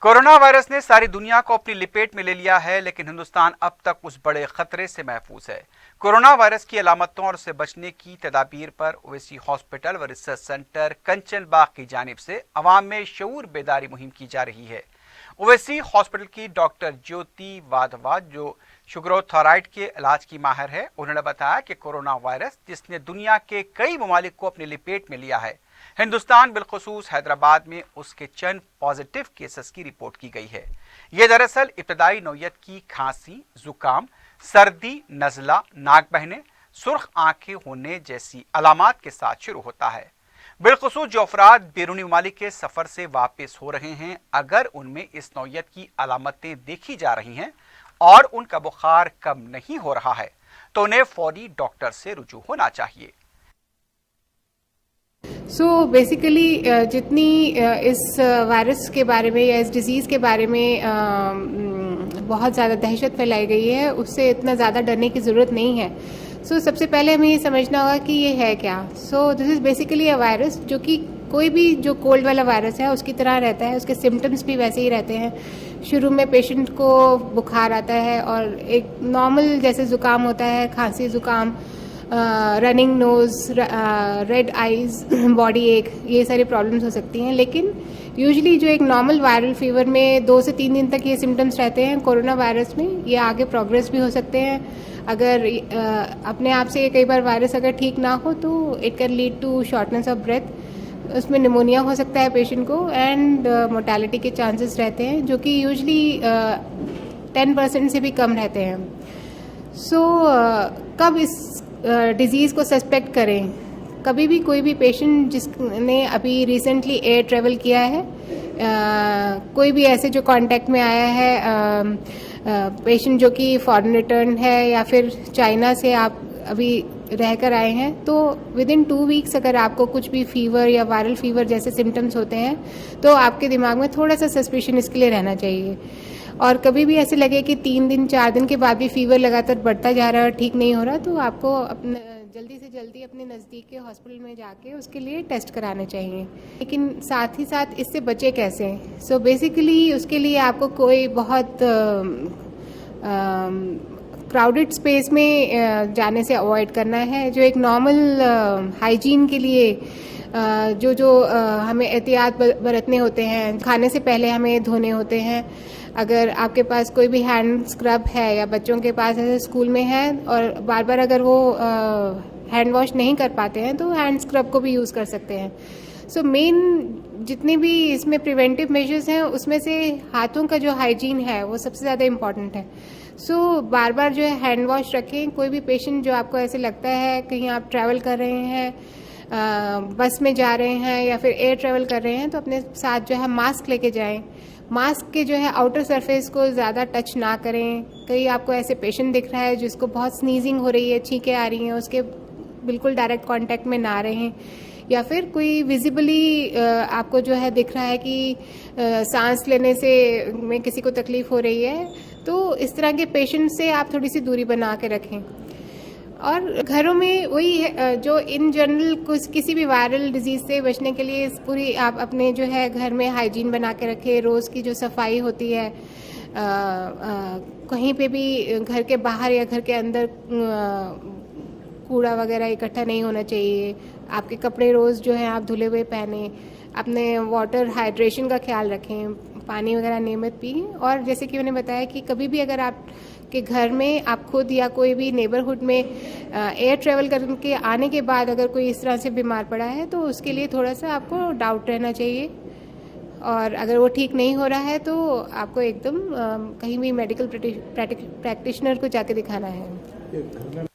Corona virus ने सारी दुनिया को अपनी लपेट में ले लिया है, लेकिन हिंदुस्तान अब तक उस बड़े खतरे से महफूज है। कोरोना वायरस की अलामतों और उससे बचने की तदाबीर पर ओवैसी हॉस्पिटल व रिसर्च सेंटर कंचनबाग की जानिब से अवाम में शऊर बेदारी मुहिम की जा रही है। ओवैसी हॉस्पिटल की डॉक्टर ज्योति वाधवा, जो शुगरोथायराइड के इलाज की माहिर है, उन्होंने बताया कि कोरोना वायरस जिसने दुनिया के कई ममालिक को अपनी लपेट में लिया है, हिंदुस्तान बिलखुसूस हैदराबाद में उसके चंद पॉजिटिव केसेस की रिपोर्ट की गई है। यह दरअसल इब्तदाई नौयत की खांसी, जुकाम, सर्दी, नज़ला, नाक बहने, सुर्ख आंखें होने जैसी अलामात के साथ शुरू होता है। बिलखुसूस जो अफराद बैरूनी ममालिक के सफर से वापस हो रहे हैं, अगर उनमें इस नौयत की अलामतें देखी जा रही हैं और उनका बुखार कम नहीं हो रहा है, तो उन्हें फौरी डॉक्टर से रुजू होना चाहिए। सो बेसिकली जितनी इस वायरस के बारे में या इस डिज़ीज़ के बारे में बहुत ज़्यादा दहशत फैलाई गई है, उससे इतना ज़्यादा डरने की ज़रूरत नहीं है। सो सबसे पहले हमें ये समझना होगा कि ये है क्या। So this is basically a virus जो कि कोई भी जो कोल्ड वाला वायरस है उसकी तरह रहता है, उसके सिम्टम्स भी वैसे ही रहते हैं। शुरू में पेशेंट को बुखार आता है और एक नॉर्मल जैसे ज़ुकाम होता है, खांसी, ज़ुकाम, running nose, red eyes, body एक, ये सारी प्रॉब्लम्स हो सकती हैं। लेकिन यूजुअली जो एक नॉर्मल वायरल फीवर में 2 से 3 दिन तक ये सिम्टम्स रहते हैं, कोरोना वायरस में ये आगे प्रोग्रेस भी हो सकते हैं। अगर अपने आप से कई बार वायरस अगर ठीक ना हो तो it can lead to shortness of breath, उसमें निमोनिया हो सकता है पेशेंट को, एंड मोर्टेलिटी के चांसेस रहते हैं जो कि यूजुअली 10% से भी कम रहते हैं। सो कब इस डिज़ीज़ को सस्पेक्ट करें? कभी भी कोई भी पेशेंट जिसने अभी रिसेंटली एयर ट्रेवल किया है, कोई भी ऐसे जो कांटेक्ट में आया है, पेशेंट जो कि फॉरेन रिटर्न है या फिर चाइना से आप अभी रहकर आए हैं, तो विद इन 2 वीक्स अगर आपको कुछ भी फीवर या वायरल फीवर जैसे सिम्टम्स होते हैं तो आपके दिमाग में थोड़ा सा सस्पिशन इसके लिए रहना चाहिए। और कभी भी ऐसे लगे कि 3 दिन 4 दिन के बाद भी फीवर लगातार बढ़ता जा रहा है और ठीक नहीं हो रहा, तो आपको अपने जल्दी से जल्दी अपने नज़दीक के हॉस्पिटल में जाके उसके लिए टेस्ट कराने चाहिए। लेकिन साथ ही साथ इससे बचे कैसे? सो बेसिकली उसके लिए आपको कोई बहुत क्राउडेड स्पेस में जाने से अवॉइड करना है। जो एक नॉर्मल हाइजीन के लिए जो हमें एहतियात बरतने होते हैं, खाने से पहले हमें धोने होते हैं। अगर आपके पास कोई भी हैंड स्क्रब है या बच्चों के पास ऐसे स्कूल में है और बार बार अगर वो हैंड वॉश नहीं कर पाते हैं तो हैंड स्क्रब को भी यूज़ कर सकते हैं। सो मेन जितने भी इसमें प्रिवेंटिव मेजर्स हैं उसमें से हाथों का जो हाइजीन है वो सबसे ज़्यादा इम्पॉर्टेंट है। सो बार बार जो है हैंड वॉश रखें। कोई भी पेशेंट जो आपको ऐसे लगता है कहीं आप ट्रैवल कर रहे हैं, बस में जा रहे हैं या फिर एयर ट्रैवल कर रहे हैं, तो अपने साथ जो है मास्क लेके जाएं। मास्क के जो है आउटर सरफेस को ज़्यादा टच ना करें। कहीं आपको ऐसे पेशेंट दिख रहा है जिसको बहुत स्नीजिंग हो रही है, छींकें आ रही हैं, उसके बिल्कुल डायरेक्ट कांटेक्ट में ना रहें। या फिर कोई विजिबली आपको जो है दिख रहा है कि सांस लेने से में किसी को तकलीफ हो रही है, तो इस तरह के पेशेंट से आप थोड़ी सी दूरी बना के रखें। और घरों में वही है जो इन जनरल किसी भी वायरल डिजीज़ से बचने के लिए पूरी आप अपने जो है घर में हाइजीन बना के रखें। रोज़ की जो सफाई होती है, कहीं पे भी घर के बाहर या घर के अंदर कूड़ा वगैरह इकट्ठा नहीं होना चाहिए। आपके कपड़े रोज़ जो है आप धुले हुए पहने। अपने वाटर हाइड्रेशन का ख्याल रखें, पानी वगैरह नियमित पिए। और जैसे कि मैंने बताया कि कभी भी अगर आप के घर में आप खुद या कोई भी नेबरहुड में एयर ट्रैवल करके आने के बाद अगर कोई इस तरह से बीमार पड़ा है तो उसके लिए थोड़ा सा आपको डाउट रहना चाहिए। और अगर वो ठीक नहीं हो रहा है तो आपको एकदम कहीं भी मेडिकल प्रैक्टिशनर को जाके दिखाना है।